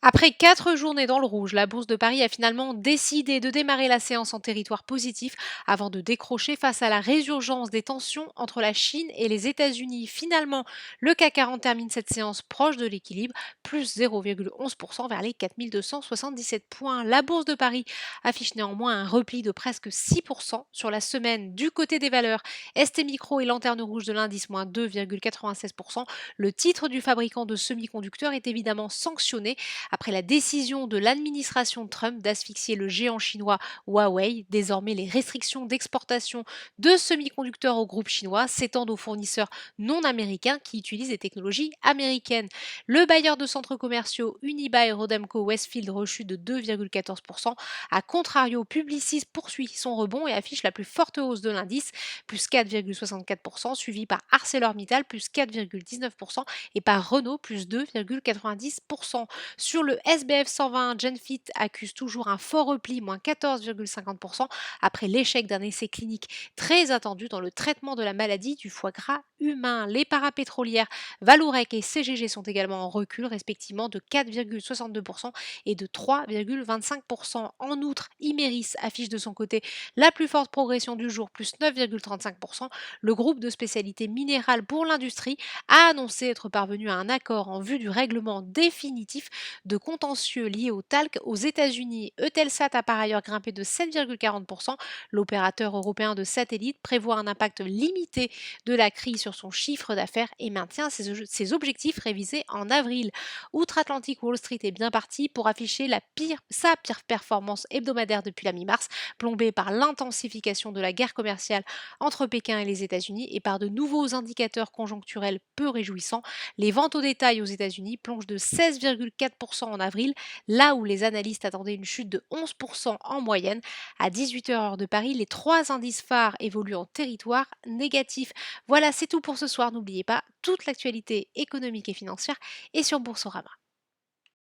Après 4 journées dans le rouge, la Bourse de Paris a finalement décidé de démarrer la séance en territoire positif avant de décrocher face à la résurgence des tensions entre la Chine et les États-Unis. Finalement, le CAC 40 termine cette séance proche de l'équilibre, plus 0,11% vers les 4277 points. La Bourse de Paris affiche néanmoins un repli de presque 6% sur la semaine. Du côté des valeurs, ST Micro et Lanterne Rouge de l'indice, moins 2,96%. Le titre du fabricant de semi-conducteurs est évidemment sanctionné après la décision de l'administration Trump d'asphyxier le géant chinois Huawei. Désormais, les restrictions d'exportation de semi-conducteurs au groupe chinois s'étendent aux fournisseurs non américains qui utilisent des technologies américaines. Le bailleur de centres commerciaux Unibail Rodamco Westfield rechute de 2,14%. A contrario, Publicis poursuit son rebond et affiche la plus forte hausse de l'indice, plus 4,64%, suivi par ArcelorMittal, plus 4,19%, et par Renault, plus 2,90%. Sur le SBF 120, Genfit accuse toujours un fort repli, moins 14,50%, après l'échec d'un essai clinique très attendu dans le traitement de la maladie du foie gras humain. Les parapétrolières Valourec et CGG sont également en recul, respectivement de 4,62% et de 3,25%. En outre, Imeris affiche de son côté la plus forte progression du jour, plus 9,35%. Le groupe de spécialité minérale pour l'industrie a annoncé être parvenu à un accord en vue du règlement définitif de contentieux liés au talc aux États-Unis. Eutelsat a par ailleurs grimpé de 7,40%. L'opérateur européen de satellites prévoit un impact limité de la crise sur son chiffre d'affaires et maintient ses objectifs révisés en avril. Outre-Atlantique, Wall Street est bien parti pour afficher sa pire performance hebdomadaire depuis la mi-mars, plombée par l'intensification de la guerre commerciale entre Pékin et les États-Unis et par de nouveaux indicateurs conjoncturels peu réjouissants. Les ventes au détail aux États-Unis plongent de 16,4% en avril, là où les analystes attendaient une chute de 11% en moyenne. À 18h heure de Paris, les trois indices phares évoluent en territoire négatif. Voilà, c'est tout pour ce soir. N'oubliez pas, toute l'actualité économique et financière est sur Boursorama.